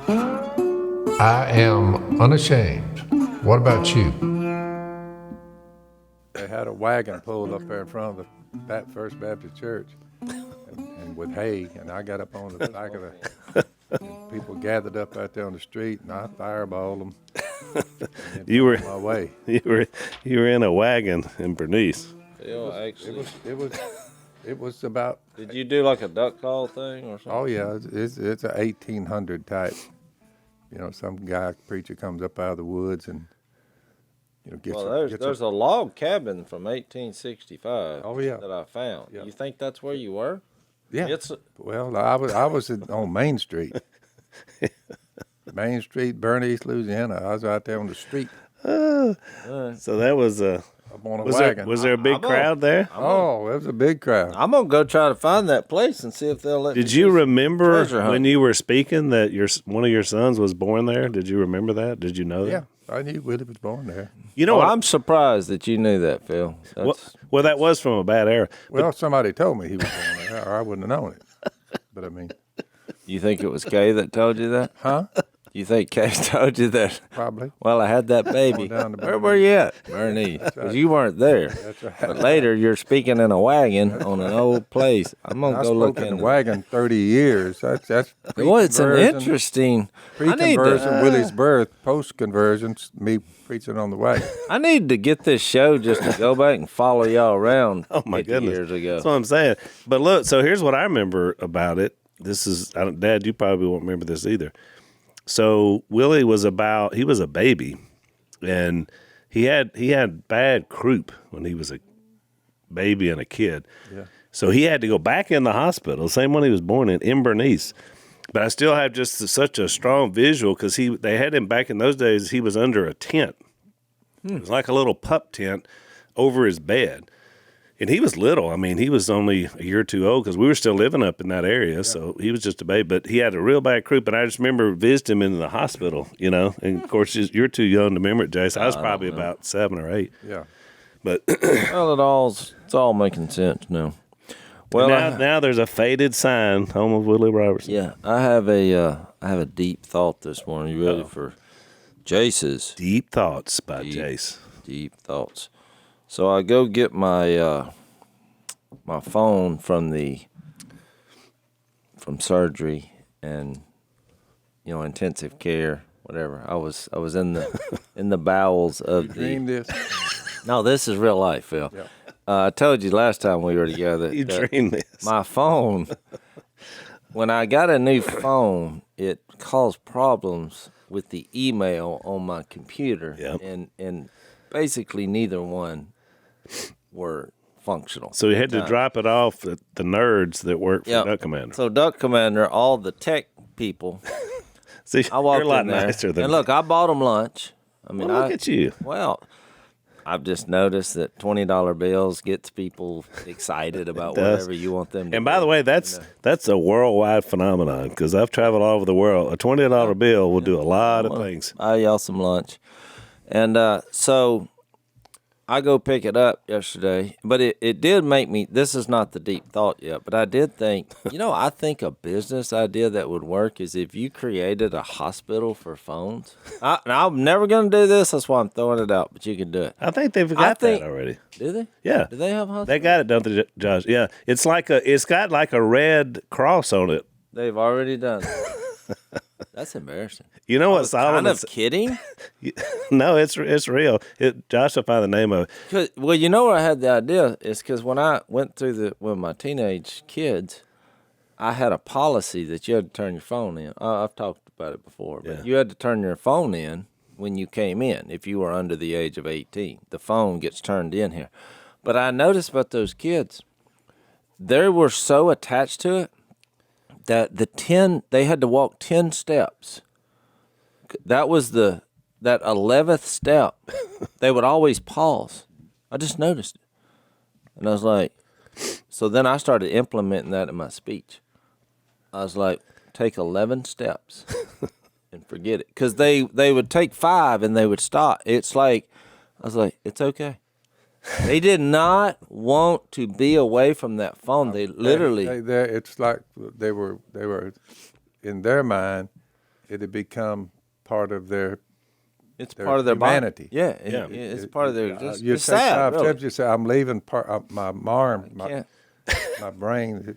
I am unashamed. What about you? They had a wagon pulled up there in front of the First Baptist Church and with hay, and I got up on the back of the, and people gathered up out there on the street, and I fireballed them. You were on my way. You were in a wagon in Bernice. It was about. Did you do like a duck call thing or something? Oh yeah, it's a 1800 type. You know, some guy preacher comes up out of the woods and gets. Well, there's a log cabin from 1865. Oh yeah. That I found. Yeah. You think that's where you were? Yeah. Well, I was on Main Street. Main Street, Bernice, Louisiana. I was out there on the street. So that was I'm on a wagon. Was there a big crowd there? Oh, it was a big crowd. I'm gonna go try to find that place and see if they'll let me. Did you remember treasure hunt. when you were speaking that one of your sons was born there? Did you remember that? Did you know that? Yeah, I knew Willie was born there. You know Well, what? I'm surprised that you knew that, Phil. Well, that was from a bad era. Well, somebody told me he was born there, or I wouldn't have known it. But I mean, You think it was Kay that told you that? huh? You think Kay told you that? Probably. Well, I had that baby. Down to Where were you at, Bernie? Because you weren't there. That's right. But later, you're speaking in a wagon on an old place. I'm gonna I go look spoke in in the wagon 30 years. That's Well, it's an pre-conversion. interesting. Pre-conversion, Willie's birth, post-conversion, me preaching on the wagon. I need to get this show just to go back and follow y'all around. Oh my 50 goodness, years ago. That's what I'm saying. But look, so here's what I remember about it. Dad, you probably won't remember this either. So Willie was a baby, and he had bad croup when he was a baby and a kid. Yeah. So he had to go back in the hospital, same one he was born in Bernice. But I still have just such a strong visual because they had him back in those days. He was under a tent. It was like a little pup tent over his bed. And he was little. I mean, he was only a year or two old because we were still living up in that area. Yeah. So he was just a baby. But he had a real bad croup. And I just remember visiting him in the hospital, And, of course, you're too young to remember it, Jace. I was probably about 7 or 8. Yeah. But Well, it's all making sense now. Well, now there's a faded sign, home of Willie Robertson. Yeah, I have a deep thought this morning. You ready for Jace's Deep Thoughts by Jace. deep thoughts? So I go get my my phone from surgery and intensive care, whatever. I was in the bowels of You dreamed this? No, this is real life, Phil. Yeah. I told you last time we were together. You that dreamed this. My phone. When I got a new phone, it caused problems with the email on my computer, Yep. and basically neither one were functional. So you had to drop it off at the nerds that work for Duck Commander. So Duck Commander, all the tech people, See, I walked you're a lot in there, nicer than and look, I bought them lunch. I mean, Well, look at you. Well, I've just noticed that $20 bills gets people excited about does. whatever you want them to And by do. the way, that's a worldwide phenomenon because I've traveled all over the world. A $20 bill will do a lot of things. Buy y'all some lunch. And so I go pick it up yesterday, but it did make me, this is not the deep thought yet, but I did think, I think a business idea that would work is if you created a hospital for phones. Now, I'm never going to do this, that's why I'm throwing it out, but you can do it. I think they've got that already. Do they? Yeah. Do they have hospitals? They got it, don't they, Josh? Yeah. It's got like a red cross on it. They've already done it. That's embarrassing. You know what Solomon Kind of kidding? No, it's real. Josh will find the name of it. Well, where I had the idea is because when I went through with my teenage kids, I had a policy that you had to turn your phone in. I've talked about it before, but you had to turn your phone in when you came in if you were under the age of 18. The phone gets turned in here. But I noticed about those kids, they were so attached to it that they had to walk 10 steps. That was that 11th step. They would always pause. I just noticed it. And I was like, so then I started implementing that in my speech. I was like, take 11 steps and forget it. Because they would take 5 and they would stop. It's like, I was like, it's okay. They did not want to be away from that phone. They literally. It's like they were in their mind. it had become part of their part of their humanity. body. Yeah, Yeah. it's part of their existence. You It's say sad, five really. steps, you say, I'm leaving my arm, Can't- my brain.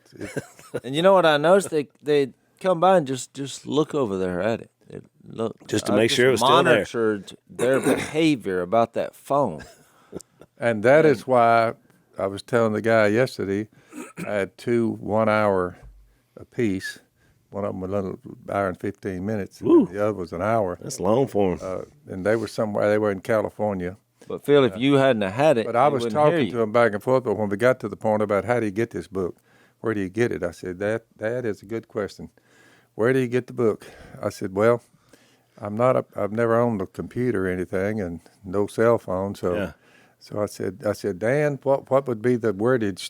And you know what I noticed? They come by and just look over there at it. Just to I make sure it was still there. monitored their behavior about that phone. And that is why I was telling the guy yesterday, I had 2 1 hour apiece. One of them was a little hour and 15 minutes. And the other was an hour. That's long for him. And they were somewhere, they were in California. But Phil, if you hadn't have had it, But I he was wouldn't hear talking you. to him back and forth. But when we got to the point about how do you get this book, where do you get it? I said, that is a good question. Where do you get the book? I said, well, I've never owned a computer or anything, and no cell phone. So, Yeah. so I said, Dan, what would be the wordage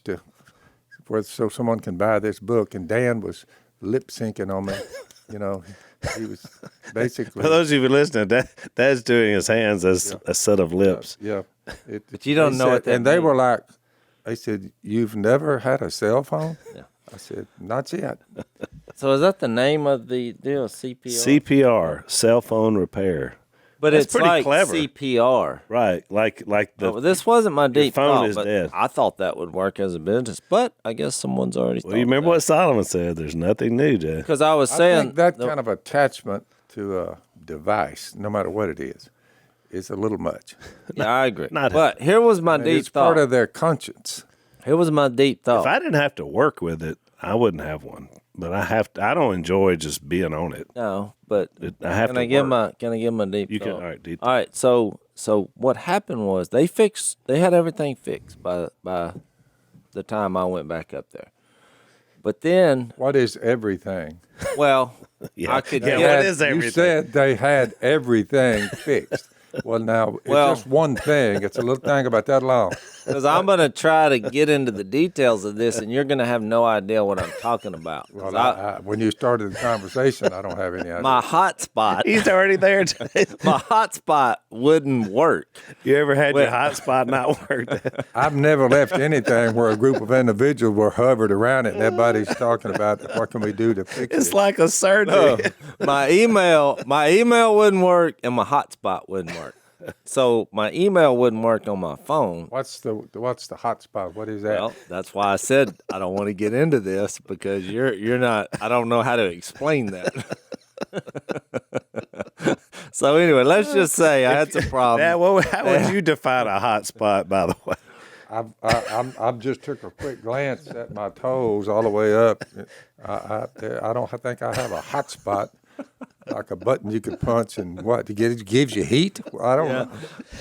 so someone can buy this book? And Dan was lip syncing on me. You know, he was basically. For those of you listening, Dad's doing his hands as a set of lips. Yeah. But you don't they know said- what that And they means. were like, they said, you've never had a cell phone? Yeah. I said, not yet. So is that the name of the deal, CPR? CPR, cell phone repair. But That's it's pretty like clever. CPR. Right, like the. Well, this wasn't my deep phone thought, is but dead. I thought that would work as a business. But I guess someone's already. Well, you remember what Solomon said? There's nothing new, Dad. Because I was I saying think that kind of attachment to a device, no matter what it is a little much. Yeah, I agree. Not- But here was my And deep it's thought. part of their conscience. Here was my deep thought. If I didn't have to work with it, I wouldn't have one. But I have to. I don't enjoy just being on it. No, but I have can to I give work. my deep You can. thought? All right, deep. All right, so what happened was they had everything fixed by the time I went back up there. But then, What is everything? well, Yeah. I could Yeah, get what is everything? You said they had everything fixed. Well, now, it's Well- just one thing. It's a little thing about that long. because I'm going to try to get into the details of this, and you're going to have no idea what I'm talking about. 'Cause Well, when you started the conversation, I don't have any idea. my hotspot, He's already there today. my hotspot wouldn't work. You ever had your Well- hotspot not work? I've never left anything where a group of individuals were hovered around it and everybody's talking about what can we do to fix It's it. like a surgery. My email wouldn't work, and my hotspot wouldn't work. So my email wouldn't work on my phone. What's the hotspot? What is that? Well, that's why I said I don't want to get into this because you're not. I don't know how to explain that. So anyway, let's just say I had some Dad, problems. how would you define a hotspot, by the way? I've just took a quick glance at my toes all the way up. I don't think I have a hot spot, like a button you could punch and what? It gives you heat? I don't know.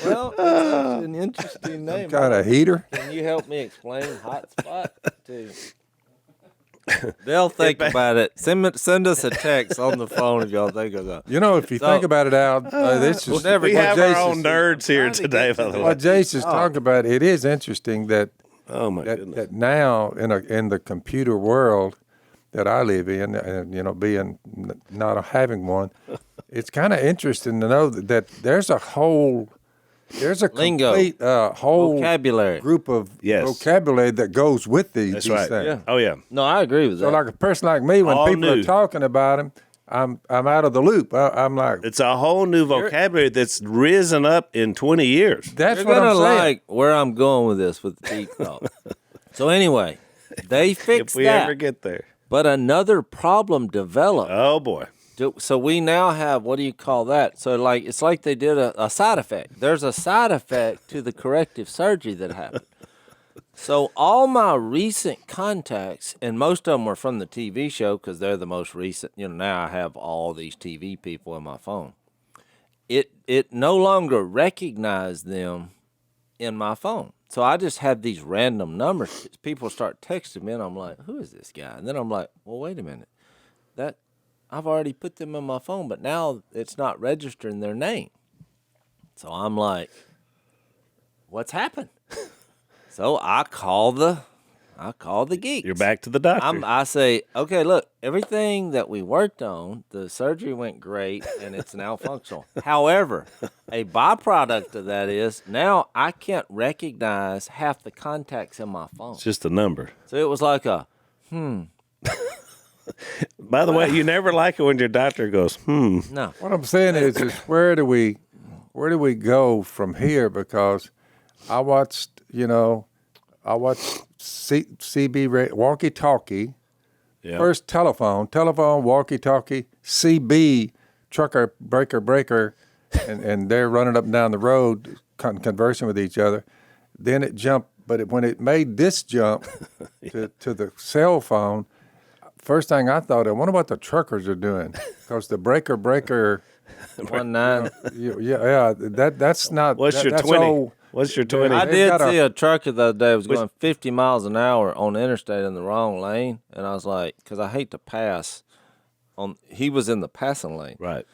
Well, that's an interesting name. Kind of heater? Can you help me explain hotspot to? They'll think about it. Send us a text on the phone if y'all think of that. You know, if you think about it, Al, this is never We what have our Jace own is- nerds here today, by the way. What Jace is talking about. It is interesting that Oh my goodness. that now in the computer world that I live in, and being not having one, it's kind of interesting to know that there's a Lingo. complete whole Vocabulary. group of Yes. vocabulary that goes with these That's right. things. Yeah. Oh yeah. No, I agree with that. So, like a person like me, when All people new. are talking about them, I'm out of the loop. I'm like, It's a whole new vocabulary that's risen up in 20 years. that's You're what gonna I'm saying. like where I'm going with this with the deep thought. So anyway, they If fixed we that, ever get there. but another problem developed. Oh boy. So we now have, what do you call that? So it's like they did a side effect. There's a side effect to the corrective surgery that happened. So all my recent contacts, and most of them were from the TV show because they're the most recent. Now I have all these TV people in my phone. It no longer recognized them in my phone. So I just have these random numbers. People start texting me, and I'm like, who is this guy? And then I'm like, well, wait a minute. I've already put them in my phone, but now it's not registering their name. So I'm like, what's happened? So I call the geeks. You're back to the doctor. I say, okay, look, everything that we worked on, the surgery went great and it's now functional. However, a byproduct of that is now I can't recognize half the contacts in my phone. It's just a number. So it was like a, By the way, you never like it when your doctor goes, No. What I'm saying is where do we go from here? Because I watched CB walkie-talkie, Yeah. first telephone, walkie-talkie, CB, trucker, breaker, and they're running up and down the road conversing with each other. Then it jumped, but when it made this jump to the cell phone, first thing I thought, I wonder what the truckers are doing, because the breaker, 19. that's not. what's your that's 20? old. What's your 20? I They've did got see a trucker the other day was going 50 miles an hour on the interstate in the wrong lane, and I was like, because I hate to pass. He was in the passing lane. Right.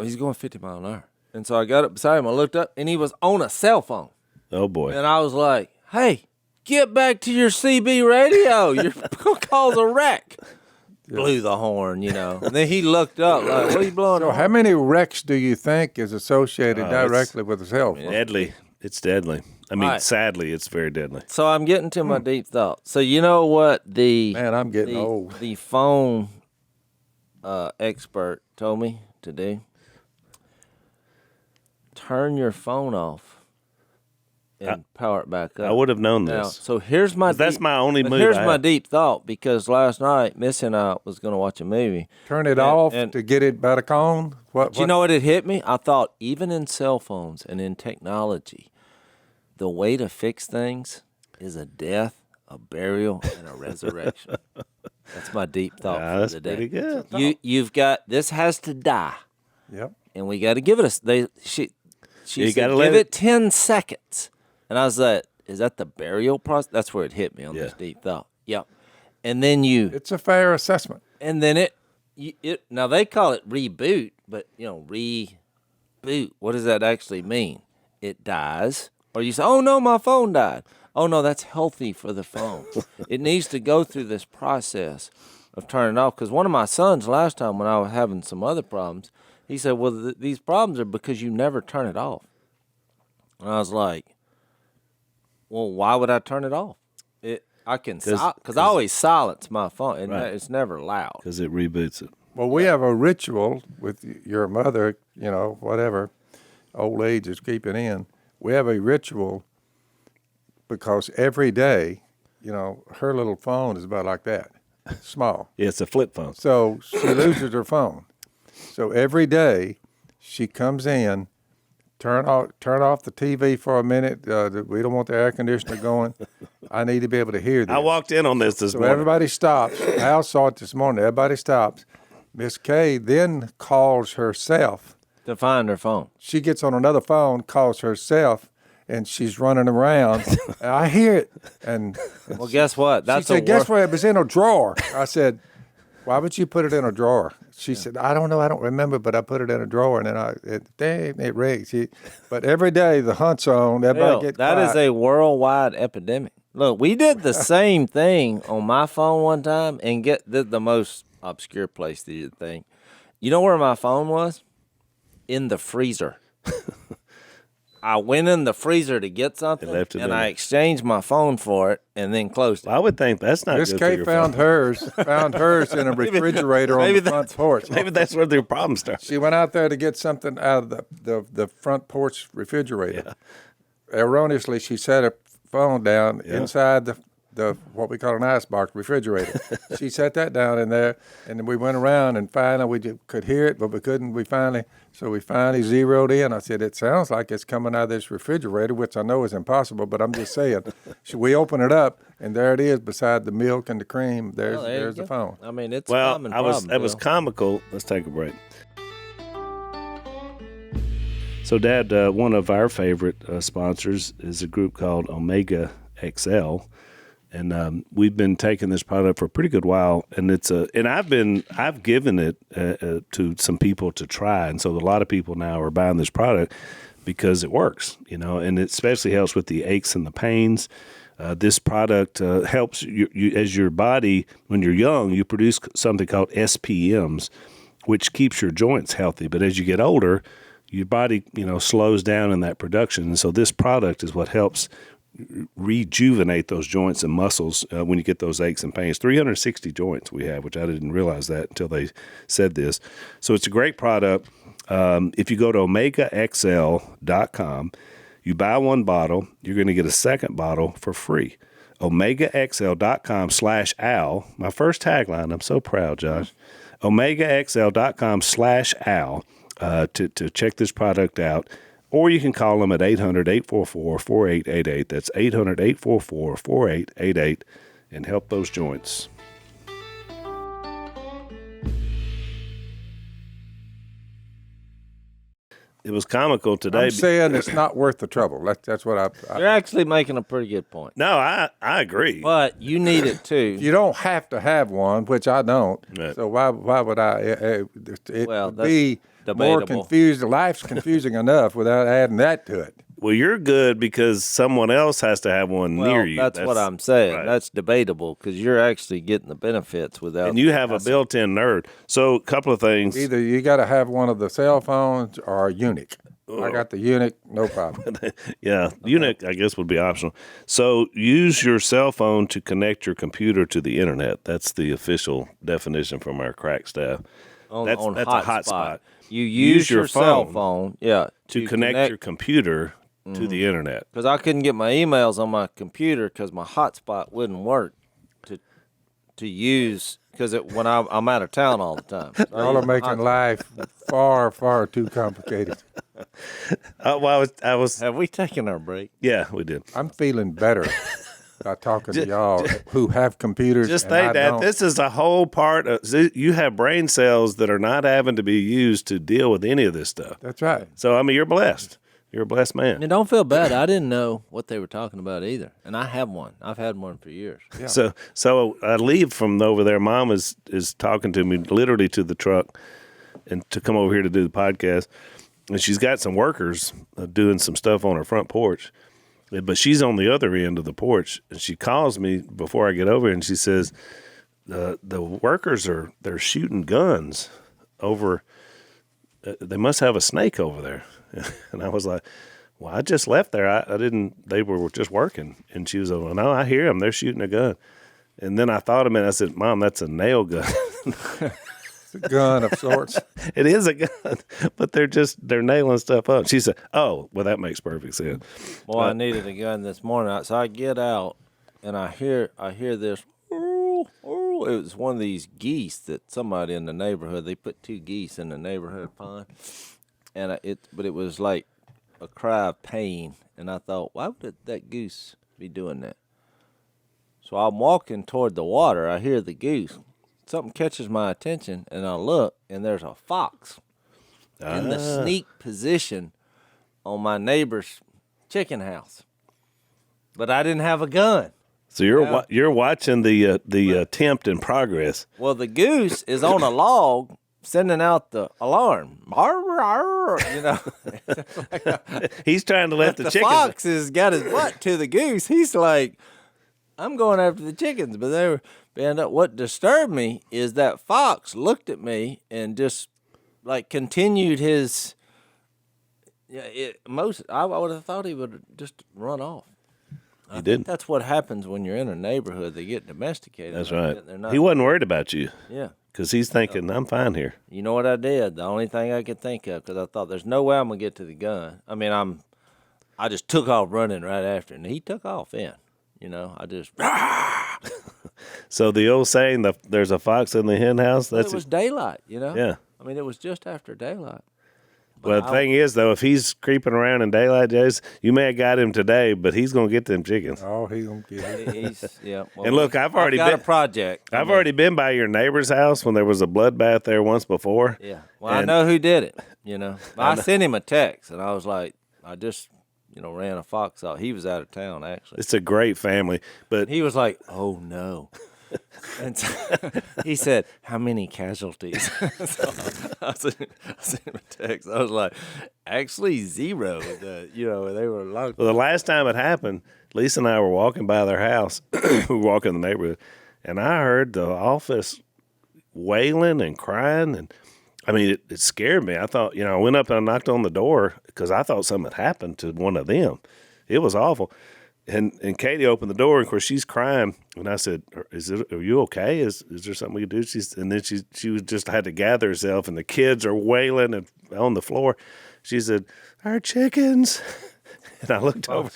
He's going 50 miles an hour, and so I got up beside him. I looked up, and he was on a cell phone, Oh, boy. and I was like, "Hey, get back to your CB radio. You're gonna cause a wreck." Blew the horn, And then he looked up like, "What are you blowing?" So how many wrecks do you think is associated directly with the cell phone? Deadly. It's deadly. I mean, Right. sadly, it's very deadly. So I'm getting to my deep thought. So you know what Man, I'm getting old. The phone expert told me to do? Turn your phone off and power it back up. I would have known Now, this. so here's my. That's my only but move Here's I my have. deep thought, because last night Missy and I was going to watch a movie. Turn it off and- to get it back on? What? Do you know what it hit me? I thought even in cell phones and in technology, the way to fix things is a death, a burial, and a resurrection. That's my deep thought for That's the day. pretty good. You've got this has to die, Yep. and we got to give it she You said, gotta give let it it- 10 seconds, and I was like, is that the burial process? That's where it hit me on this Yeah. deep thought. Yep, and then It's a fair assessment. and then it now they call it reboot, but reboot. What does that actually mean? It dies, or you say, "Oh no, my phone died." Oh no, that's healthy for the phone. It needs to go through this process of turning it off. Because one of my sons last time when I was having some other problems, he said, "Well, these problems are because you never turn it off." And I was like, "Well, why would I turn it off? I can because I always silence my phone, and Right. it's never loud." Because it reboots it. Well, we have a ritual with your mother, whatever, old age is keeping in. We have a ritual because every day, her little phone is about like that, small. Yeah, it's a flip phone. So she loses her phone. So every day she comes in, turn off the TV for a minute. We don't want the air conditioner going. I need to be able to hear this. I walked in on this So morning. everybody stops. Al saw it this morning. Everybody stops. Miss Kay then calls herself. To find her phone. She gets on another phone, calls herself, and she's running around. And I hear it. And Well, guess what? she said, guess what? It was in a drawer. I said, why would you put it in a drawer? She said, I don't know. I don't remember, but I put it in a drawer. And then it rings. But every day the hunt's on. Everybody Hell, get that quiet. is a worldwide epidemic. Look, we did the same thing on my phone one time, and get the most obscure place to do the thing. You know where my phone was? In the freezer. I went in the freezer to get something, left it and in I there. exchanged my phone for it, and then closed it. I would think that's not Miss good for Kay your found phone. hers in a refrigerator on the front porch. Maybe that's where the problem starts. She went out there to get something out of the front porch refrigerator. Erroneously, she set her phone down inside the what we call an icebox refrigerator. She set that down in there, and then we went around, and finally we could hear it, but we couldn't. We finally zeroed in. I said, it sounds like it's coming out of this refrigerator, which I know is impossible, but I'm just saying. So we open it up, and there it is beside the milk and the cream. Well, there you There's the go. phone. I mean, it's a Well, common that was problem, comical. Let's take a break. So, Dad, one of our favorite sponsors is a group called Omega XL, and we've been taking this product for a pretty good while. And I've given it to some people to try, and so a lot of people now are buying this product because it works, and it especially helps with the aches and the pains. This product helps you as your body, when you're young, you produce something called SPMs, which keeps your joints healthy. But as you get older, your body, slows down in that production. And so this product is what helps rejuvenate those joints and muscles when you get those aches and pains. 360 joints we have, which I didn't realize that until they said this. So it's a great product. If you go to OmegaXL.com, you buy one bottle, you're going to get a second bottle for free. OmegaXL.com/Al. My first tagline. I'm so proud, Josh. OmegaXL.com/Al to check this product out. Or you can call them at 800-844-4888. That's 800-844-4888 and help those joints. It was comical today. I'm saying it's not worth the trouble. That's what I You're actually making a pretty good point. No, I agree. But you need it too. You don't have to have one, which I don't. Right. So why would I? It would be more debatable. confused. Life's confusing enough without adding that to it. Well, you're good because someone else has to have one near you. That's what I'm saying. right. That's debatable because you're actually getting the benefits without. And you have a built-in nerd. So a couple of things. Either you got to have one of the cell phones or a Unique. I got the Unique, no problem. Yeah, Unit, I guess, would be optional. So use your cell phone to connect your computer to the internet. That's the official definition from our crack staff. That's a hotspot. You use your cell phone, to connect your computer to the internet. Because I couldn't get my emails on my computer because my hotspot wouldn't work to use because when I'm out of town all the time. So Y'all are making life far, far too complicated. Well, I was. Have we taken our break? Yeah, we did. I'm feeling better by talking to y'all who have computers. Just and I think that don't. this is a whole part of you have brain cells that are not having to be used to deal with any of this stuff. That's right. So I mean, you're blessed. You're a blessed man. And don't feel bad. I didn't know what they were talking about either. And I have one. I've had one for years. Yeah. So I leave from over there. Mom is talking to me literally to the truck and to come over here to do the podcast. And she's got some workers doing some stuff on her front porch. But she's on the other end of the porch. And she calls me before I get over and she says, the workers they're shooting guns over. They must have a snake over there. And I was like, well, I just left there. I didn't, they were just working. And she was like, well, no, I hear them. They're shooting a gun. And then I thought a minute, I said, Mom, that's a nail gun. It's a gun of sorts. It is a gun, but they're nailing stuff up. She said, oh, well, that makes perfect sense. Well, I needed a gun this morning. So I get out and I hear this. It was one of these geese that somebody in the neighborhood, they put 2 geese in the neighborhood pond. And but it was like a cry of pain. And I thought, why would that goose be doing that? So I'm walking toward the water. I hear the goose. Something catches my attention, and I look, and there's a fox in the sneak position on my neighbor's chicken house. But I didn't have a gun. So you're watching the attempt in progress. Well, the goose is on a log sending out the alarm. You know, He's trying to let the the chickens. fox has got his butt to the goose. He's like, I'm going after the chickens, but they were. And what disturbed me is that fox looked at me and just like continued his. I would have thought he would just run off. He didn't. That's what happens when you're in a neighborhood. They get domesticated. That's like right. that. They're not. He wasn't worried about you Yeah. because he's thinking, I'm fine here. You know what I did? The only thing I could think of, because I thought there's no way I'm gonna get to the gun. I mean, I just took off running right after, and he took off in. You know, I just. So the old saying, there's a fox in the hen house. It was daylight. You know. Yeah. I mean, it was just after daylight. But Well, the thing is, though, if he's creeping around in daylight, Jace, you may have got him today, but he's going to get them chickens. Oh, he's going to get it. He's yeah. Well, And look, I've already got been a project. I've already been by your neighbor's house when there was a bloodbath there once before. Yeah. Well, I know who did it. You know, I sent him a text, and I was like, I just, ran a fox out. He was out of town actually. It's a great family, but He was like, "Oh no," and so he said, "How many casualties?" So I sent him a text. I was like, "Actually, 0." They were like, well, the last time it happened, Lisa and I were walking by their house. We were walking in the neighborhood, and I heard the office wailing and crying, and I mean, it scared me. I thought, I went up and I knocked on the door because I thought something had happened to one of them. It was awful. And Katie opened the door, and of course she's crying. And I said, are you okay? Is there something we can do? And then she was just had to gather herself, and the kids are wailing and on the floor. She said, our chickens. And I looked over.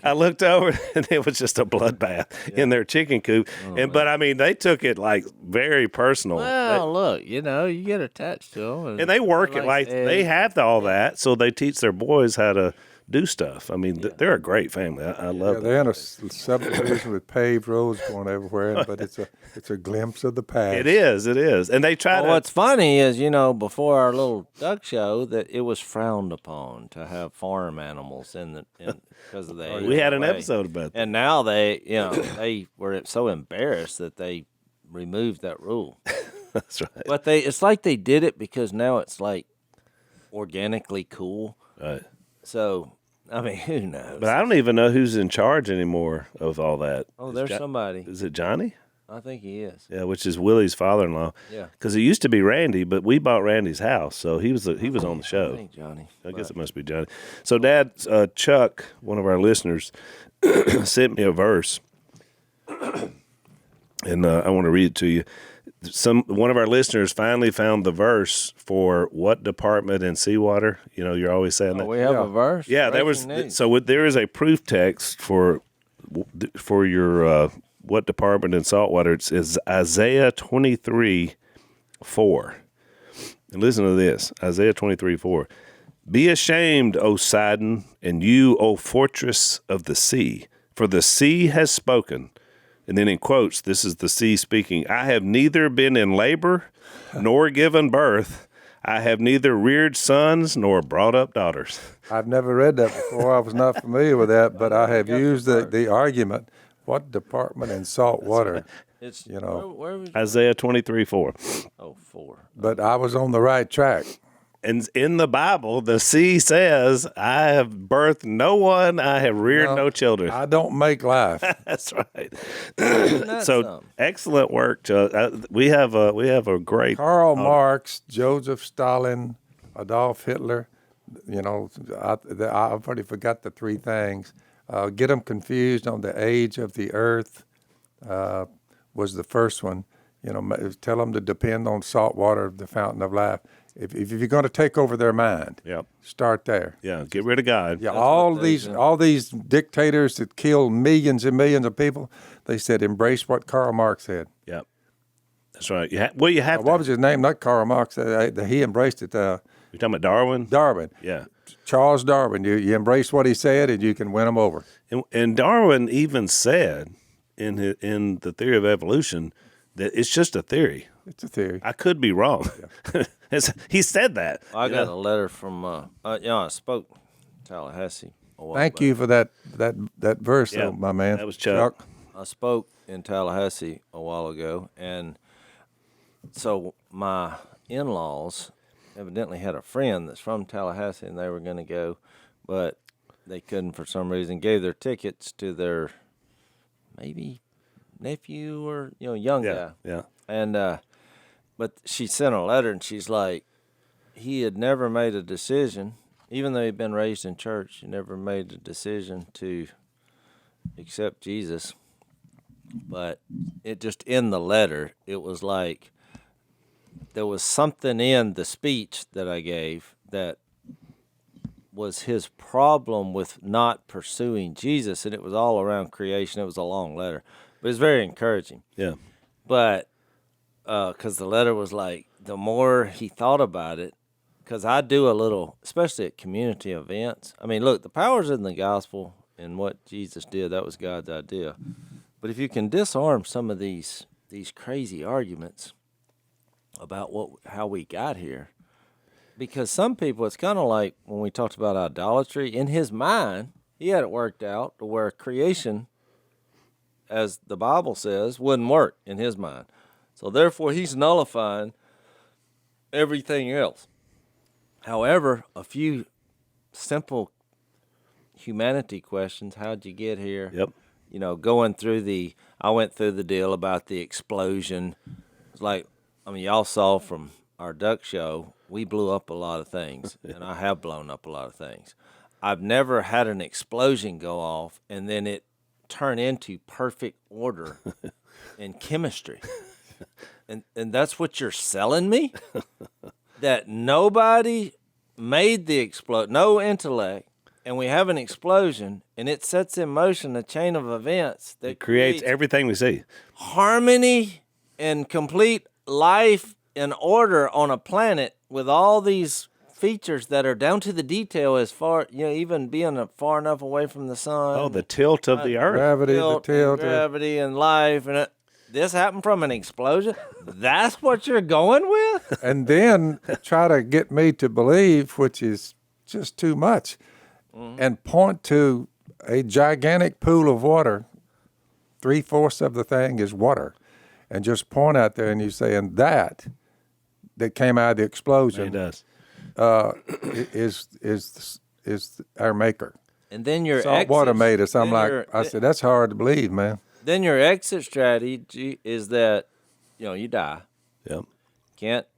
I looked over, and it was just a bloodbath in their chicken coop. But I mean, they took it like very personal. Well, look, you get attached to them, and they work it like they have all that, so they teach their boys how to do stuff. I mean, they're a great family. I love them. They're in a subdivision with paved roads going everywhere, but it's a glimpse of the past. It is, and they try to. What's funny is, before our little duck show, that it was frowned upon to have farm animals because of the. We had an episode about that, and now they were so embarrassed that they removed that rule. That's right. But it's like they did it because now it's like organically cool. Right. So, I mean, who knows? But I don't even know who's in charge anymore of all that. Oh, there's somebody. Is it Johnny? I think he is. Yeah, which is Willie's father-in-law. Yeah. Because it used to be Randy, but we bought Randy's house, so he was on the show. I think Johnny. I guess it must be Johnny. So, Dad, Chuck, one of our listeners, sent me a verse, and I want to read it to you. One of our listeners finally found the verse for what department in seawater. You're always saying that. We have a verse. Yeah, there was. So there is a proof text for your what department in saltwater. It's Isaiah 23:4. And listen to this, Isaiah 23:4. Be ashamed, O Sidon, and you, O fortress of the sea, for the sea has spoken. And then in quotes, this is the sea speaking. I have neither been in labor nor given birth. I have neither reared sons nor brought up daughters. I've never read that before. I was not familiar with that, but I have used the argument, what department in salt water? It's, where was Isaiah 23:4. Oh, 4. But I was on the right track. And in the Bible, the sea says, I have birthed no one, I have reared no children. I don't make life. That's right. So So excellent work, Chuck. We have a great Karl Marx, Joseph Stalin, Adolf Hitler. I've already forgot the three things. Get them confused on the age of the earth was the first one. Tell them to depend on salt water, the fountain of life. If you're going to take over their mind, start there. Yeah, get rid of God. Yeah, all these dictators that kill millions and millions of people, they said embrace what Karl Marx said. Yep, that's right. You have to. What was his name? Not Karl Marx. He embraced it. You're talking about Darwin? Darwin. Yeah. Charles Darwin. You embrace what he said, and you can win them over. And Darwin even said in the theory of evolution that it's just a theory. It's a theory. I could be wrong. Yeah. He said that. I got a letter from, I spoke Tallahassee a while Thank back. you for that verse, though, my man. That was Chuck. I spoke in Tallahassee a while ago, and so my in-laws evidently had a friend that's from Tallahassee, and they were going to go, but they couldn't for some reason. Gave their tickets to their maybe nephew or young guy. Yeah. And but she sent a letter, and she's like, he had never made a decision, even though he'd been raised in church. He never made a decision to accept Jesus. But it just in the letter, it was like there was something in the speech that I gave that was his problem with not pursuing Jesus, and it was all around creation. It was a long letter, but it's very encouraging. Yeah. But because the letter was like, the more he thought about it, because I do a little, especially at community events. I mean, look, the power's in the gospel and what Jesus did. That was God's idea. But if you can disarm some of these crazy arguments about how we got here, because some people, it's kind of like when we talked about idolatry. In his mind, he had it worked out to where creation, as the Bible says, wouldn't work in his mind. So therefore, he's nullifying everything else. However, a few simple humanity questions: how'd you get here? Yep. Going through I went through the deal about the explosion. It's like, y'all saw from our duck show, we blew up a lot of things, and I have blown up a lot of things. I've never had an explosion go off and then it turn into perfect order in chemistry. And that's what you're selling me? That nobody made the explode, no intellect, and we have an explosion, and it sets in motion a chain of events that It creates everything we see. harmony and complete life and order on a planet with all these features that are down to the detail as far, even being far enough away from the sun. Oh, the tilt of the earth. Gravity, the tilt. Gravity and life. And this happened from an explosion? That's what you're going with? And then try to get me to believe, which is just too much, and point to a gigantic pool of water. 3/4 of the thing is water. And just point out there and you say, and that came out of the explosion It does. is our maker. And then your Salt water exit- made us. I'm then like, your- I said, that's hard to believe, man. Then your exit strategy is that, you die. Yep.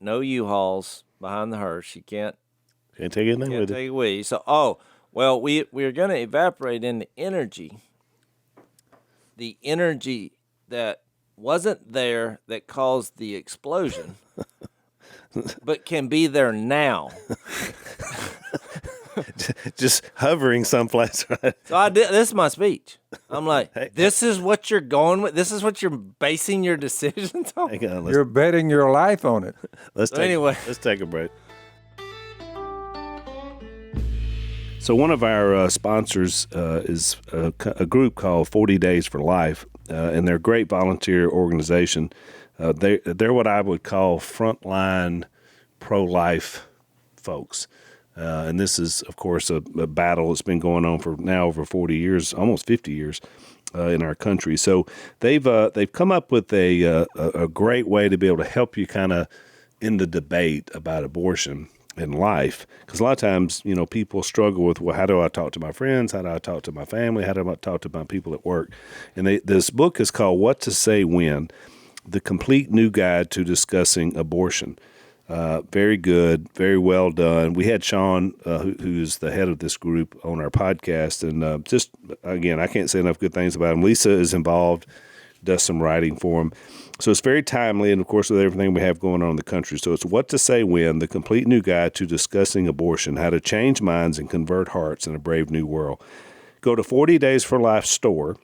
No U-Hauls behind the hearse. You can't Can't take anything with it. take away. So, we're going to evaporate into energy. The energy that wasn't there that caused the explosion, but can be there now. Just hovering someplace, right? So this is my speech. I'm like, this is what you're going with. This is what you're basing your decisions on. Hang on, You're betting your life on it. let's take a break. So one of our sponsors is a group called 40 Days for Life, and they're a great volunteer organization. They're what I would call frontline pro-life folks. And this is, of course, a battle that's been going on for now over 40 years, almost 50 years in our country. So they've come up with a great way to be able to help you kind of in the debate about abortion in life. Because a lot of times, people struggle with, well, how do I talk to my friends? How do I talk to my family? How do I talk to my people at work? And this book is called What to Say When, The Complete New Guide to Discussing Abortion. Very good, very well done. We had Sean, who's the head of this group, on our podcast, and just again, I can't say enough good things about him. Lisa is involved, does some writing for him, so it's very timely, and of course, with everything we have going on in the country. So it's What to Say When: The Complete New Guide to Discussing Abortion: How to Change Minds and Convert Hearts in a Brave New World. Go to 40 Days for Life store,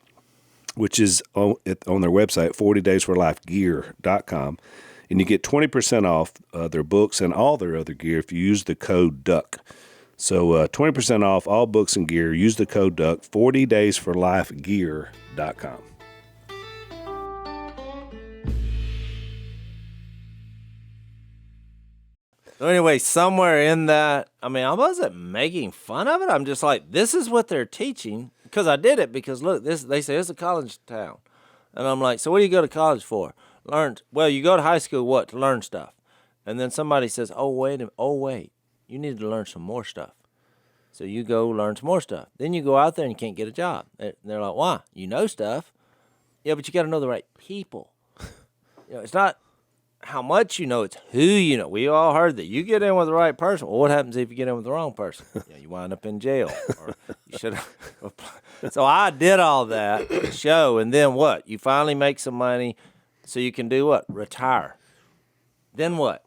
which is on their website, 40daysforlifegear.com. And you get 20% off their books and all their other gear if you use the code DUCK. So 20% off all books and gear. Use the code DUCK, 40daysforlifegear.com. So anyway, somewhere in that, I wasn't making fun of it. I'm just like, this is what they're teaching. Because I did it because, look, they say it's a college town. And I'm like, so what do you go to college for? You go to high school, what? To learn stuff. And then somebody says, oh, wait, you need to learn some more stuff. So you go learn some more stuff. Then you go out there and you can't get a job. They're like, why? You know stuff. Yeah, but you got to know the right people. It's not how much you know, it's who you know. We all heard that. You get in with the right person. Well, what happens if you get in with the wrong person? You wind up in jail. Or you should have. So I did all that show, and then what? You finally make some money. So you can do what? Retire. Then what?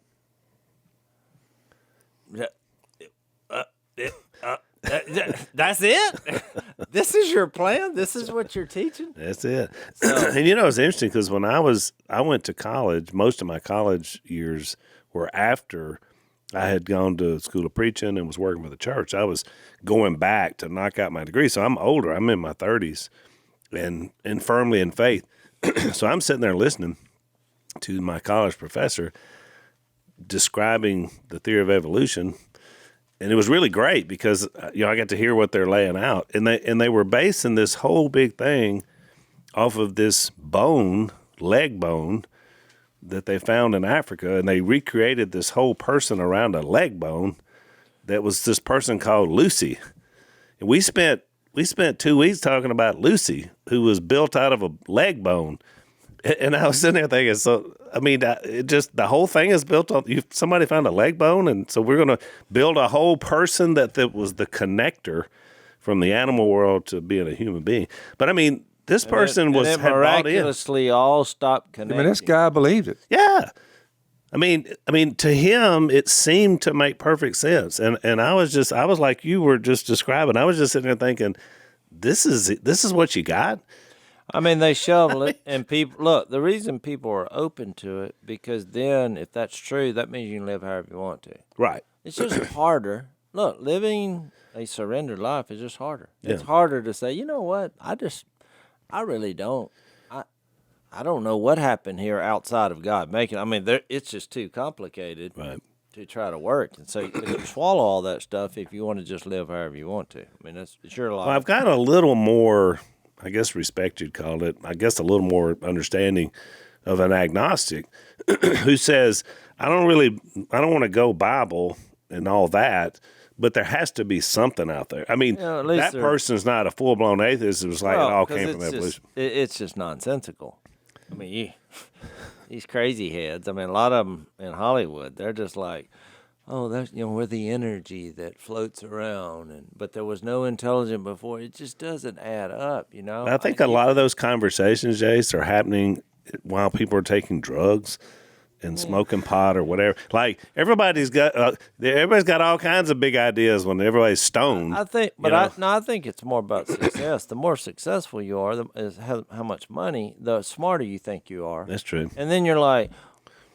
That's it? This is your plan? This is what you're teaching? That's it. And it's interesting because when I went to college, most of my college years were after I had gone to school of preaching and was working with the church. I was going back to knock out my degree. So I'm older. I'm in my 30s and firmly in faith. So I'm sitting there listening to my college professor describing the theory of evolution, and it was really great because I got to hear what they're laying out, and they were basing this whole big thing off of this leg bone that they found in Africa, and they recreated this whole person around a leg bone that was this person called Lucy, and we spent 2 weeks talking about Lucy, who was built out of a leg bone. And I was sitting there thinking, so I mean, it just the whole thing is built on. Somebody found a leg bone, and so we're going to build a whole person that was the connector from the animal world to being a human being. But I mean, this person had brought in. Miraculously all stopped connecting. I mean, this guy believed it. Yeah. I mean, to him, it seemed to make perfect sense. And I was like you were just describing. I was just sitting there thinking, this is what you got? I mean, they shovel it, and people look. The reason people are open to it because then, if that's true, that means you can live however you want to. Right. It's just harder. Look, living a surrendered life is just harder. Yeah. It's harder to say, you know what? I really don't. I don't know what happened here outside of God making. I mean, it's just too complicated to try to work, and so you can swallow all that stuff if you want to just live however you want to. I mean, it's your life. Well, I've got a little more, I guess, respect you'd call it. I guess a little more understanding of an agnostic who says, I don't want to go Bible and all that, but there has to be something out there. I mean, that person's not a full-blown atheist. It was like it all came from evolution. It's just nonsensical. I mean, these crazy heads. I mean, a lot of them in Hollywood, they're just like, oh, that's we're the energy that floats around, but there was no intelligence before. It just doesn't add up, I think a lot of those conversations, Jace, are happening while people are taking drugs and smoking pot or whatever. Like everybody's got all kinds of big ideas when everybody's stoned. I think, but I think it's more about success. The more successful you are, is how much money, the smarter you think you are. That's true. And then you're like,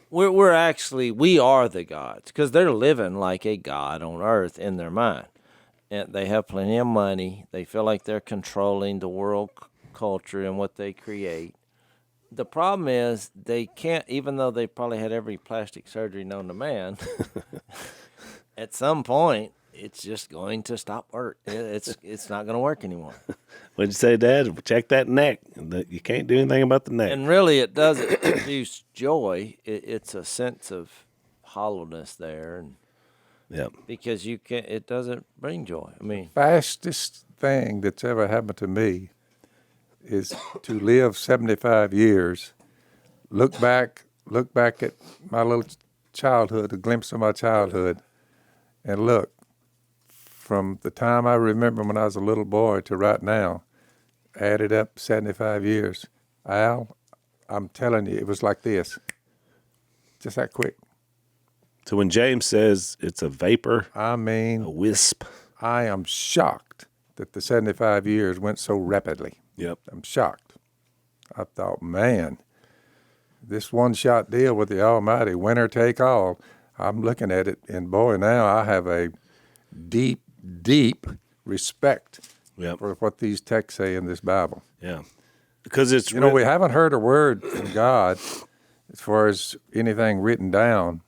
we are the gods because they're living like a god on earth in their mind, and they have plenty of money. They feel like they're controlling the world culture and what they create. The problem is they can't, even though they probably had every plastic surgery known to man, at some point, it's just going to stop work. It's not going to work anymore. What'd you say, Dad? Check that neck. You can't do anything about the neck. And really, it doesn't produce joy. It's a sense of hollowness there. And because it doesn't bring joy. I mean, Fastest thing that's ever happened to me is to live 75 years, look back at my little childhood, a glimpse of my childhood, and look, from the time I remember when I was a little boy to right now, added up 75 years. Al, I'm telling you, it was like this, just that quick. So when James says it's a vapor, I mean, a wisp, I am shocked that the 75 years went so rapidly. Yep. I'm shocked. I thought, man, this one-shot deal with the Almighty, winner take all. I'm looking at it, and boy, now I have a deep, deep respect for what these texts say in this Bible. Yeah. Because it's we haven't heard a word from God as far as anything written down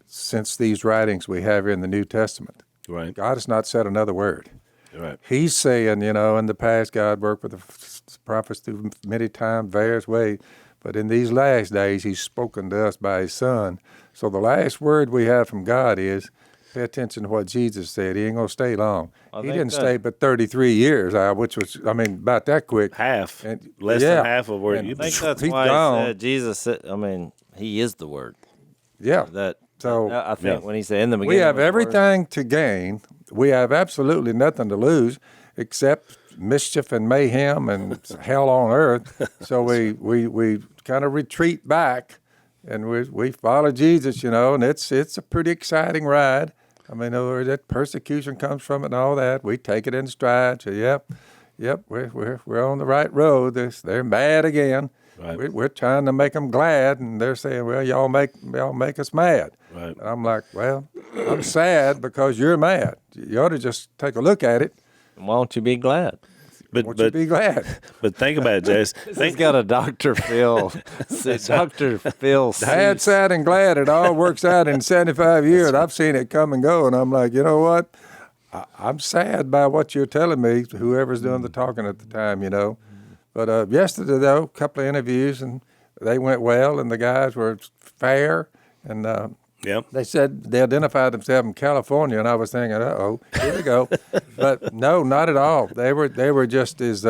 since these writings we have in the New Testament. Right. God has not said another word. Right. He's saying, in the past, God worked with the prophets through many times, various ways. But in these last days, he's spoken to us by his Son. So the last word we have from God is, pay attention to what Jesus said. He ain't going to stay long. He didn't stay but 33 years, which was, about that quick. Half. Less than half of where you've been. I think that's why he said, Jesus said, he is the Word. Yeah. So I think when he said in the beginning, we have everything to gain. We have absolutely nothing to lose except mischief and mayhem and hell on earth. So we kind of retreat back and we follow Jesus, and it's a pretty exciting ride. That persecution comes from it and all that. We take it in stride. So yep, we're on the right road. They're mad again. Right. We're trying to make them glad, and they're saying, well, y'all make us mad. Right. And I'm like, well, I'm sad because you're mad. You ought to just take a look at it. Why don't you be glad? Won't you be glad? But think about it, Jace. He's got a Dr. Phil. Dr. Phil. Sad, sad, and glad. It all works out in 75 years. I've seen it come and go, and I'm like, you know what? I'm sad by what you're telling me, whoever's doing the talking at the time, But yesterday, though, a couple of interviews, and they went well, and the guys were fair, and they said they identified themselves in California, and I was thinking, uh-oh, here we go. But no, not at all. They were just as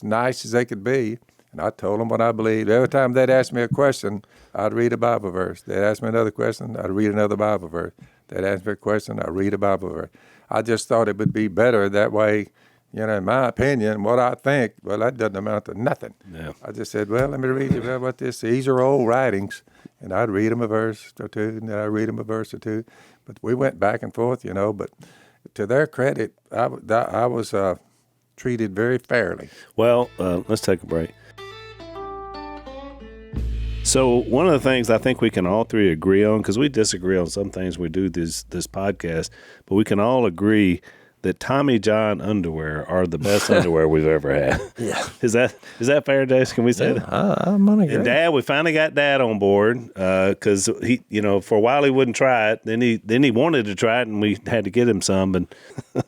nice as they could be, And I told them what I believed. Every time they'd ask me a question, I'd read a Bible verse. They'd ask me another question, I'd read another Bible verse. They'd ask me a question, I'd read a Bible verse. I just thought it would be better that way. In my opinion, what I think, well, that doesn't amount to nothing. Yeah. I just said, well, let me read you about what this. These are old writings, and I'd read them a verse or two, and then I'd read them a verse or two. But we went back and forth, But to their credit, I was treated very fairly. Well, let's take a break. So one of the things I think we can all three agree on, because we disagree on some things we do this podcast, but we can all agree that Tommy John underwear are the best underwear we've ever had. Yeah. Is that fair, Jason? Can we say that? I'm gonna agree. And Dad, we finally got Dad on board because he, for a while he wouldn't try it. Then he wanted to try it, and we had to get him some.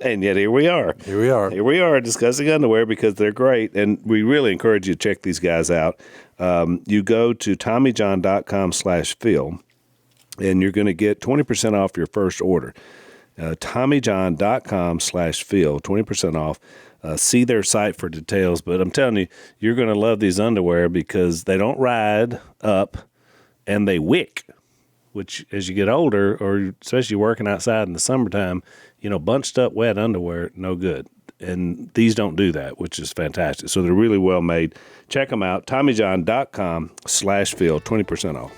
And yet here we are. Here we are. Here we are discussing underwear because they're great, and we really encourage you to check these guys out. You go to TommyJohn.com/Phil, and you're going to get 20% off your first order. TommyJohn.com/Phil, 20% off. See their site for details, but I'm telling you, you're going to love these underwear because they don't ride up and they wick, which as you get older, or especially working outside in the summertime, bunched up wet underwear, no good. And these don't do that, which is fantastic. So they're really well made. Check them out, TommyJohn.com/Phil, 20% off.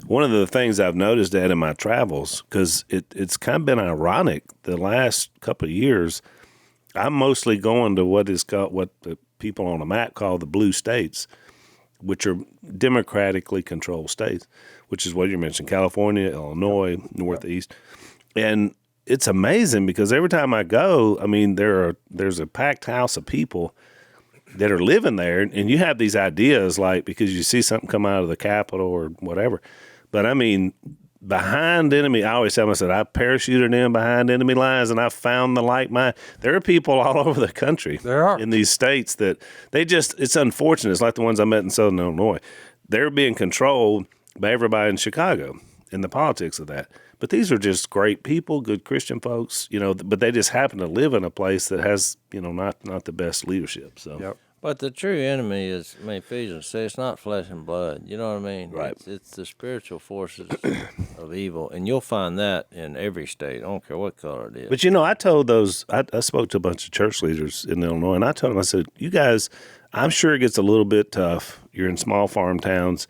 One of the things I've noticed, Dad, in my travels, because it's kind of been ironic the last couple of years, I'm mostly going to what the people on a map call the blue states, which are democratically controlled states, which is what you mentioned, California, Illinois, Northeast. And it's amazing because every time I go, there's a packed house of people that are living there, and you have these ideas because you see something come out of the Capitol or whatever. But behind enemy, I always tell myself, I parachuted in behind enemy lines and I found the like mind. There are people all over the country. There are. In these states that it's unfortunate. It's like the ones I met in Southern Illinois. They're being controlled by everybody in Chicago and the politics of that. But these are just great people, good Christian folks, but they just happen to live in a place that has, not the best leadership. So. Yep. But the true enemy is, Ephesians says it's not flesh and blood. You know what I mean? Right. It's the spiritual forces of evil, and you'll find that in every state. I don't care what color it is. But, I told those, I spoke to a bunch of church leaders in Illinois, and I told them, I said, you guys, I'm sure it gets a little bit tough. You're in small farm towns.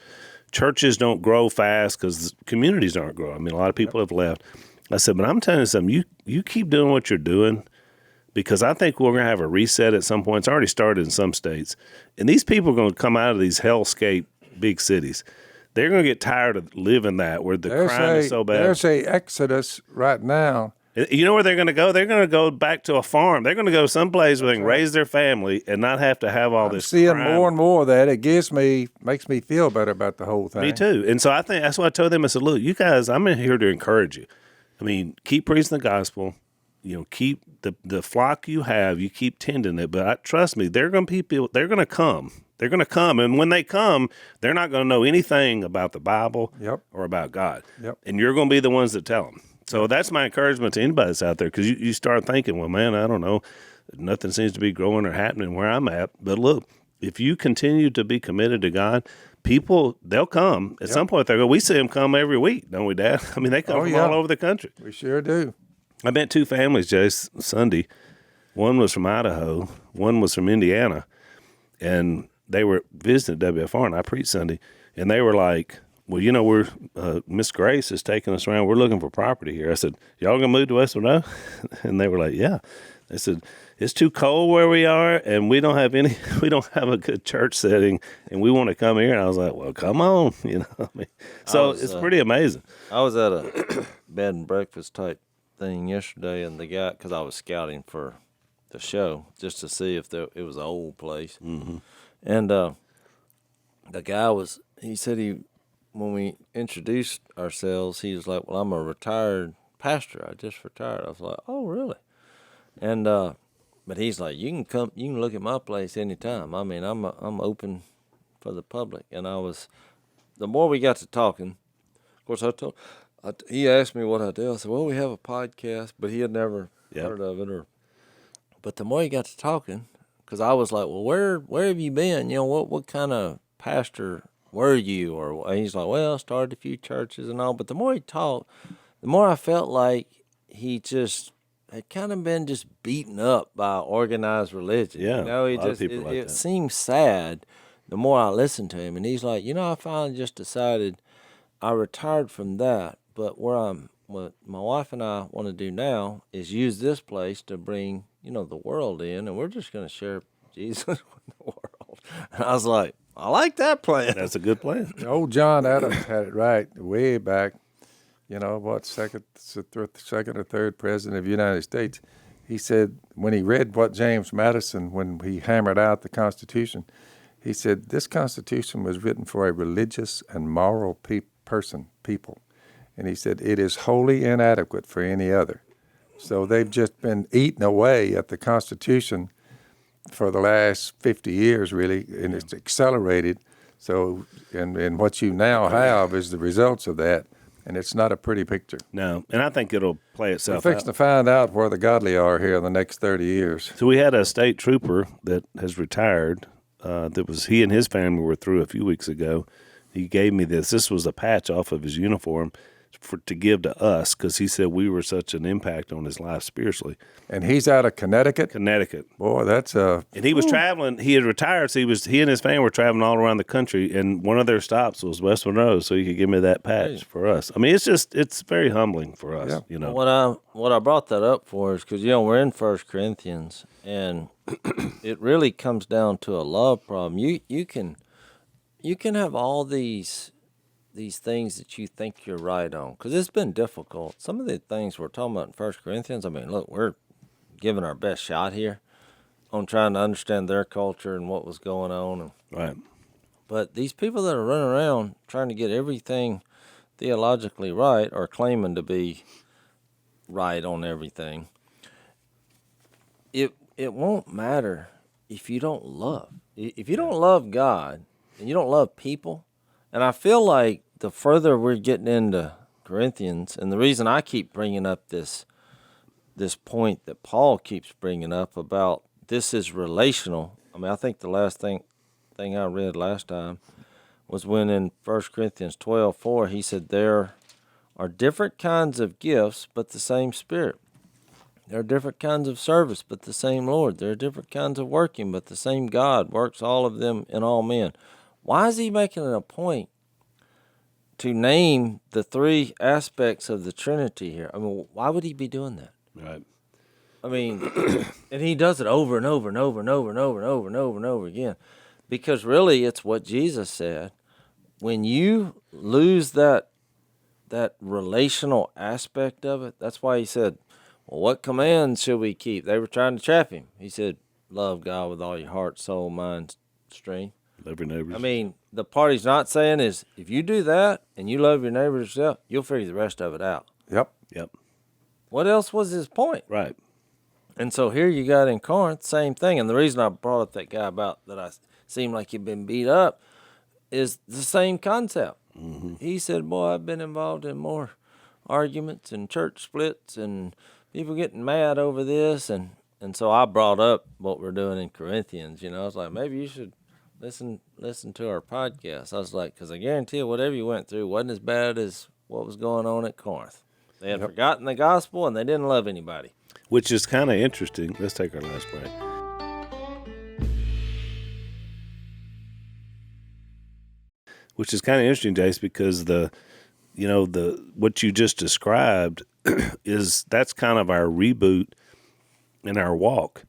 Churches don't grow fast because communities aren't growing. A lot of people have left. I said, but I'm telling you something, you keep doing what you're doing, because I think we're going to have a reset at some point. It's already started in some states. And these people are going to come out of these hellscape big cities. They're going to get tired of living that, where the crime is so bad. There's a exodus right now. You know where they're going to go? They're going to go back to a farm. They're going to go someplace where they can raise their family and not have to have all this Seeing crime. more and more of that, it makes me feel better about the whole thing. Me too. And so I think that's what I told them. I said, look, you guys, I'm in here to encourage you. Keep preaching the gospel. Keep the flock you have, you keep tending it. But trust me, they're going to come. They're going to come. And when they come, they're not going to know anything about the Bible or about God. Yep. And you're going to be the ones that tell them. So that's my encouragement to anybody that's out there, because you start thinking, well, man, I don't know. Nothing seems to be growing or happening where I'm at. But look, if you continue to be committed to God, people, they'll come. At some point, they'll go. We see them come every week, don't we, Dad? They come from all over the country. We sure do. I met two families, Jay, Sunday. One was from Idaho. One was from Indiana. And they were visiting at WFR, and I preached Sunday. And they were like, well, we're Miss Grace is taking us around. We're looking for property here. I said, y'all going to move to West Monroe? And they were like, yeah. They said, it's too cold where we are, and we don't have a good church setting, and we want to come here. And I was like, well, come on. So it's pretty amazing. I was at a bed and breakfast type thing yesterday, and the guy, because I was scouting for the show just to see if it was an old place, and the guy he said when we introduced ourselves, he was like, well, I'm a retired pastor, I just retired. I was like, oh, really? And but he's like, you can look at my place anytime. I'm open for the public. And the more we got to talking, of course he asked me what I do. I said, well, we have a podcast, but he had never heard of it. But the more he got to talking, because I was like, well, where have you been? You know, what kind of pastor were you? Or he's like, well, I started a few churches and all. But the more he talked, the more I felt like he just had kind of been just beaten up by organized religion. Yeah, you know, a lot of people like it that. seemed sad the more I listened to him. And he's like, you know, I finally just decided I retired from that. But what my wife and I want to do now is use this place to bring, you know, the world in, and we're just going to share Jesus with the world. And I was like, I like that plan. That's a good plan. Old John Adams had it right way back. You know what? Second or third president of the United States. He said when he read what James Madison, when he hammered out the Constitution, he said this Constitution was written for a religious and moral people. And he said, it is wholly inadequate for any other. So they've just been eating away at the Constitution for the last 50 years, really, and it's accelerated. So, and what you now have is the results of that, and it's not a pretty picture. No, and I think it'll play We're itself fixing out. to find out where the godly are here in the next 30 years. So we had a state trooper that has retired. He and his family were through a few weeks ago. He gave me this. This was a patch off of his uniform to give to us because he said we were such an impact on his life spiritually. And he's out of Connecticut. Boy, that's And he was traveling. He had retired, so he and his family were traveling all around the country. And one of their stops was West Monroe, so he could give me that patch for us. I mean, it's very humbling for us. Yeah. You know, What I brought that up for is because, you know, we're in 1 Corinthians, and it really comes down to a love problem. You can have all these things that you think you're right on, because it's been difficult. Some of the things we're talking about in 1 Corinthians, I mean, look, we're giving our best shot here on trying to understand their culture and what was going on. right? But these people that are running around trying to get everything theologically right or claiming to be right on everything, it won't matter if you don't love. If you don't love God and you don't love people, and I feel like the further we're getting into Corinthians, and the reason I keep bringing up this point that Paul keeps bringing up about this is relational. I mean, I think the last thing I read last time was when in 1 Corinthians 12:4 he said there are different kinds of gifts, but the same Spirit. There are different kinds of service, but the same Lord. There are different kinds of working, but the same God works all of them in all men. Why is he making it a point to name the three aspects of the Trinity here? I mean, why would he be doing that? Right. I mean, and he does it over and over and over and over and over and over and over and over again. Because really, it's what Jesus said. When you lose that relational aspect of it, that's why he said, well, what commands shall we keep? They were trying to trap him. He said, love God with all your heart, soul, mind, strength. Love your neighbors. I mean, the part he's not saying is, if you do that and you love your neighbor as yourself, you'll figure the rest of it out. Yep. What else was his point? Right. And so here you got in Corinth, same thing. And the reason I brought up that guy about that I seemed like he'd been beat up is the same concept. Mm-hmm. He said, boy, I've been involved in more arguments and church splits and people getting mad over this. And so I brought up what we're doing in Corinthians. You know, I was like, maybe you should listen to our podcast. I was like, because I guarantee you, whatever you went through wasn't as bad as what was going on at Corinth. They had forgotten the gospel and they didn't love anybody. Which is kind of interesting. Let's take our last break. Which is kind of interesting, Jace, because what you just described that's kind of our reboot in our walk.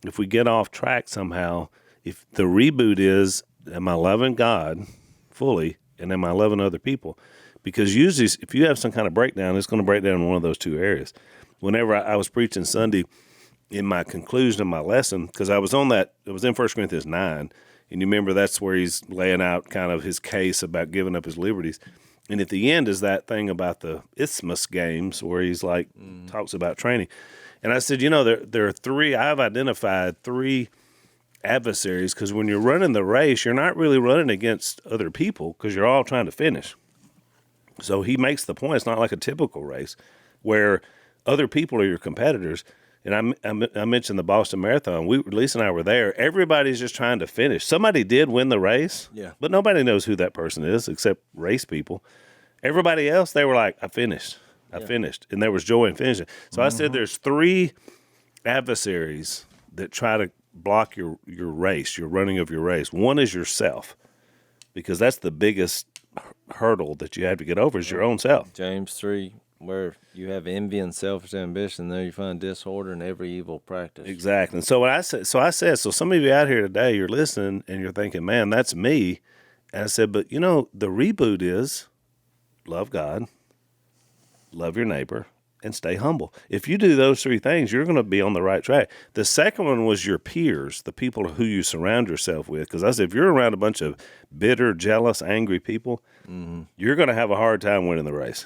If we get off track somehow, if the reboot is, am I loving God fully and am I loving other people? Because usually if you have some kind of breakdown, it's going to break down in one of those two areas. Whenever I was preaching Sunday, in my conclusion of my lesson, because I was in 1 Corinthians 9, and you remember that's where he's laying out kind of his case about giving up his liberties. And at the end is that thing about the Isthmus games where he's like, talks about training. And I said, there are I've identified three adversaries, because when you're running the race, you're not really running against other people because you're all trying to finish. So he makes the point, it's not like a typical race where other people are your competitors. And I mentioned the Boston Marathon. Lisa and I were there. Everybody's just trying to finish. Somebody did win the race, but nobody knows who that person is except race people. Everybody else, they were like, I finished. And there was joy in finishing. So I said there's 3 adversaries that try to block your race, your running of your race. One is yourself, because that's the biggest hurdle that you have to get over is your own self. James 3, where you have envy and selfish ambition, there you find disorder and every evil practice. Exactly. And so I said, so some of you out here today, you're listening and you're thinking, man, that's me. And I said, but the reboot is love God, love your neighbor, and stay humble. If you do those 3 things, you're going to be on the right track. The second one was your peers, the people who you surround yourself with. Because I said, if you're around a bunch of bitter, jealous, angry people, you're going to have a hard time winning the race,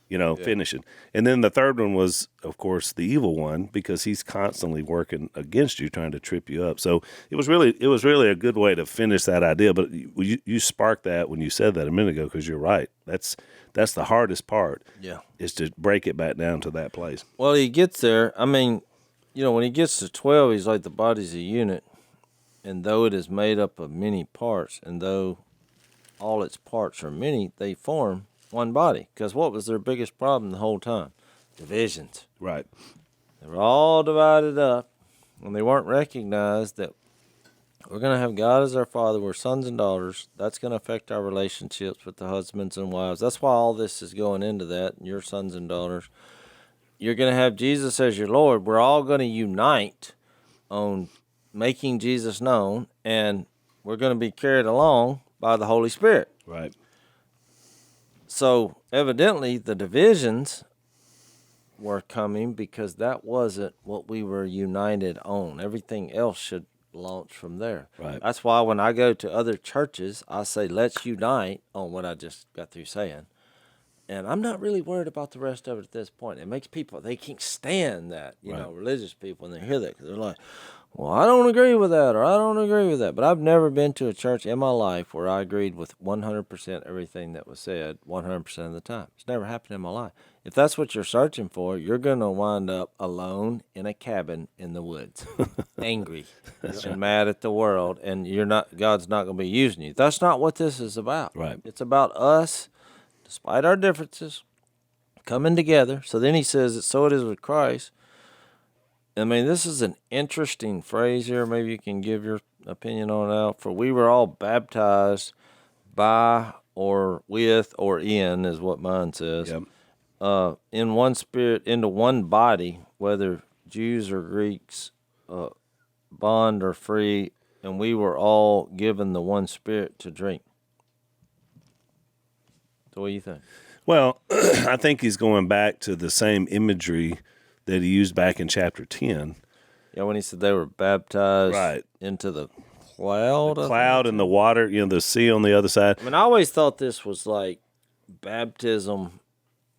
finishing. And then the third one was, of course, the evil one, because he's constantly working against you, trying to trip you up. So it was really a good way to finish that idea. But you sparked that when you said that a minute ago, because you're right. That's the hardest part. Yeah. Is to break it back down to that place. Well, he gets there. I mean, when he gets to 12, he's like, the body's a unit, and though it is made up of many parts, and though all its parts are many, they form one body. Because what was their biggest problem the whole time? Divisions. Right. They were all divided up, and they weren't recognized that we're going to have God as our Father. We're sons and daughters. That's going to affect our relationships with the husbands and wives. That's why all this is going into that. Your sons and daughters. You're going to have Jesus as your Lord. We're all going to unite on making Jesus known, and we're going to be carried along by the Holy Spirit. Right. So evidently the divisions were coming because that wasn't what we were united on. Everything else should launch from there. Right. That's why when I go to other churches, I say, let's unite on what I just got through saying. And I'm not really worried about the rest of it at this point. It makes people, they can't stand that, religious people, when they hear that, because they're like, well, I don't agree with that, or I don't agree with that. But I've never been to a church in my life where I agreed with 100% everything that was said 100% of the time. It's never happened in my life. If that's what you're searching for, you're going to wind up alone in a cabin in the woods, angry and mad at the world, and God's not going to be using you. That's not what this is about. Right. It's about us, despite our differences, coming together. So then he says, so it is with Christ. I mean, this is an interesting phrase here. Maybe you can give your opinion on it out. For we were all baptized by or with or in, is what mine says. Yep. In one spirit, into one body, whether Jews or Greeks, bond or free, and we were all given the one spirit to drink. So what do you think? Well, I think he's going back to the same imagery that he used back in chapter 10. Yeah, when he said they were baptized into the cloud. The cloud and the water, the sea on the other side. I mean, I always thought this was like baptism,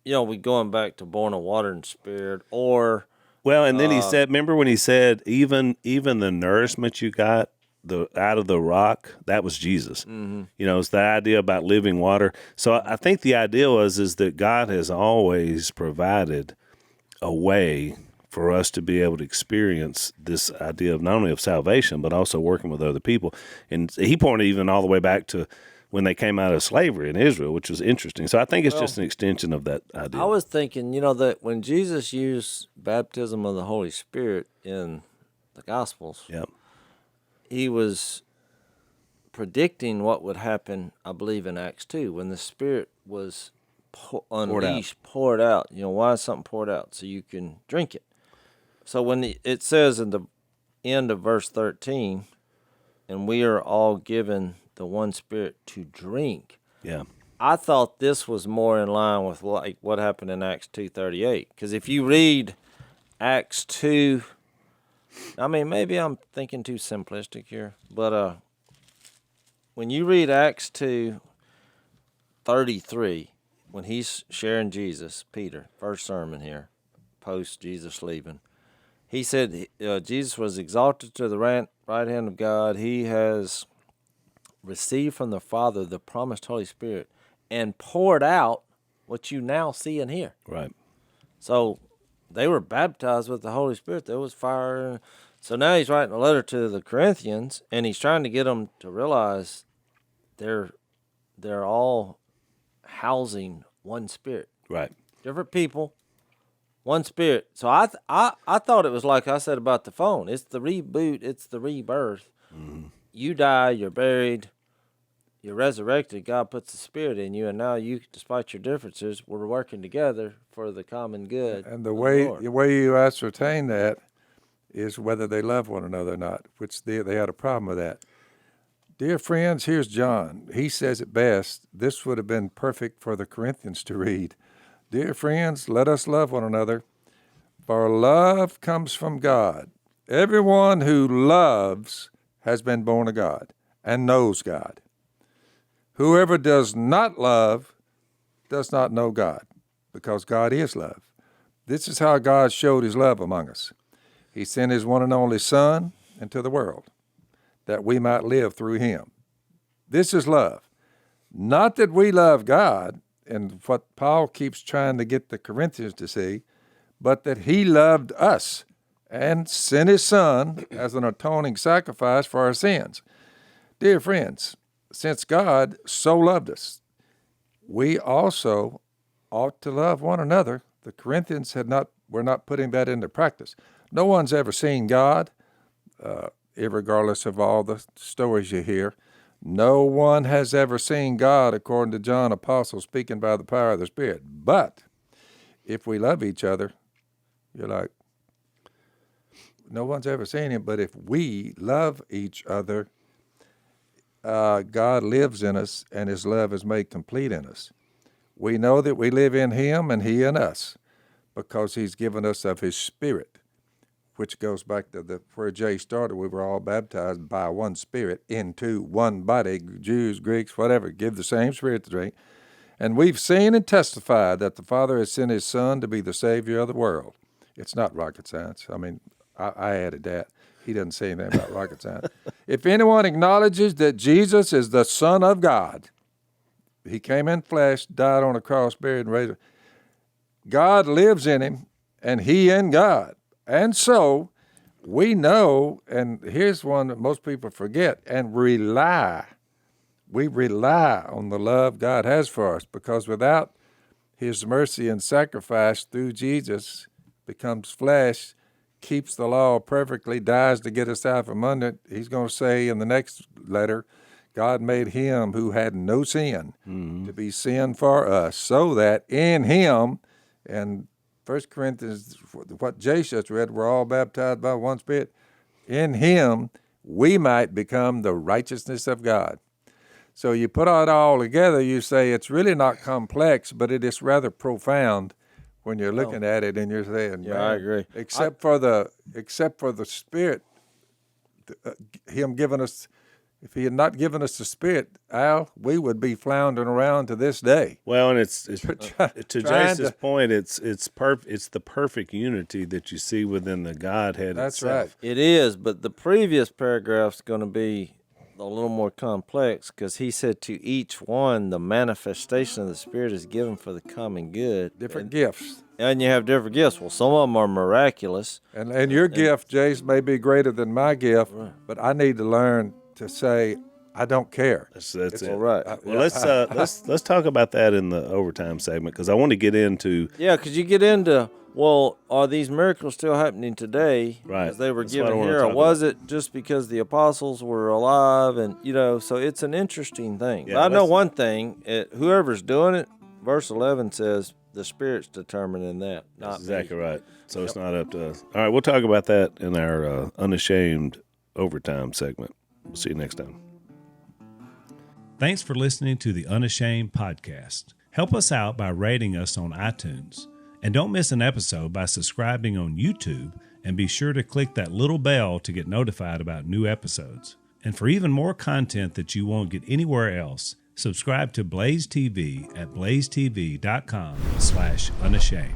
we going back to born of water and spirit, or... Well, and then he said, remember when he said, even the nourishment you got out of the rock, that was Jesus. Mm-hmm. It's the idea about living water. So I think the idea is that God has always provided a way for us to be able to experience this idea of not only of salvation, but also working with other people. And he pointed even all the way back to when they came out of slavery in Israel, which was interesting. So I think it's just an extension of that idea. I was thinking, that when Jesus used baptism of the Holy Spirit in the Gospels, he was predicting what would happen, I believe, in Acts 2, when the Spirit was unleashed, poured out. Why is something poured out? So you can drink it. So when it says in the end of verse 13, and we are all given the one Spirit to drink. Yeah. I thought this was more in line with like what happened in Acts 2:38. Because if you read Acts 2, I mean, maybe I'm thinking too simplistic here, but when you read Acts 2:33, when he's sharing Jesus, Peter, first sermon here, post Jesus leaving, he said Jesus was exalted to the right hand of God. He has received from the Father the promised Holy Spirit and poured out what you now see and hear. Right. So they were baptized with the Holy Spirit. There was fire. So now he's writing a letter to the Corinthians, and he's trying to get them to realize they're all housing one Spirit. Right. Different people, one Spirit. So I thought it was like I said about the phone. It's the reboot. It's the rebirth. Mm-hmm. You die, you're buried, you're resurrected. God puts the Spirit in you, and now you, despite your differences, we're working together for the common good. And the way you ascertain that is whether they love one another or not, which they had a problem with that. Dear friends, here's John. He says it best. This would have been perfect for the Corinthians to read. Dear friends, let us love one another, for love comes from God. Everyone who loves has been born of God and knows God. Whoever does not love does not know God, because God is love. This is how God showed his love among us. He sent his one and only Son into the world, that we might live through him. This is love. Not that we love God, and what Paul keeps trying to get the Corinthians to see, but that he loved us and sent his Son as an atoning sacrifice for our sins. Dear friends, since God so loved us, we also ought to love one another. The Corinthians were not putting that into practice. No one's ever seen God, regardless of all the stories you hear. No one has ever seen God, according to John Apostle, speaking by the power of the Spirit. But if we love each other, you're like, no one's ever seen him, but if we love each other, God lives in us, and his love is made complete in us. We know that we live in him and he in us, because he's given us of his Spirit, which goes back to where Jay started. We were all baptized by one Spirit into one body, Jews, Greeks, whatever, give the same Spirit to drink. And we've seen and testified that the Father has sent his Son to be the Savior of the world. It's not rocket science. I mean, I added that. He doesn't say anything about rocket science. If anyone acknowledges that Jesus is the Son of God, he came in flesh, died on a cross, buried, and raised. God lives in him, and he in God. And so we know, and here's one that most people forget, and rely. We rely on the love God has for us, because without his mercy and sacrifice through Jesus, becomes flesh, keeps the law perfectly, dies to get us out from under it. He's going to say in the next letter, God made him who had no sin to be sin for us, so that in him, and 1 Corinthians, what Jase just read, we're all baptized by one Spirit. In him, we might become the righteousness of God. So you put it all together, you say it's really not complex, but it is rather profound when you're looking at it and you're saying, yeah, I agree. Except for the Spirit, him giving us, if he had not given us the Spirit, Al, we would be floundering around to this day. Well, and it's to Jase's point, it's the perfect unity that you see within the Godhead That's itself. right. It is, but the previous paragraph's going to be a little more complex, because he said to each one the manifestation of the Spirit is given for the common good. Different gifts. And you have different gifts. Well, some of them are miraculous. And your gift, Jase, may be greater than my gift, but I need to learn to say, I don't care. That's it. All right. Well, let's talk about that in the overtime segment, because I want to get into. Yeah, because you get into, well, are these miracles still happening today? Right. As they were That's what I given wanna here, or talk was it just because the apostles were alive? And, so it's an interesting thing. Yeah, but I know one thing, whoever's doing it, verse 11 says the Spirit's determining that, not That's exactly me. right. So it's not up to us. All right, we'll talk about that in our Unashamed overtime segment. We'll see you next time. Thanks for listening to the Unashamed podcast. Help us out by rating us on iTunes. And don't miss an episode by subscribing on YouTube, and be sure to click that little bell to get notified about new episodes. And for even more content that you won't get anywhere else, subscribe to Blaze TV at blazetv.com/unashamed.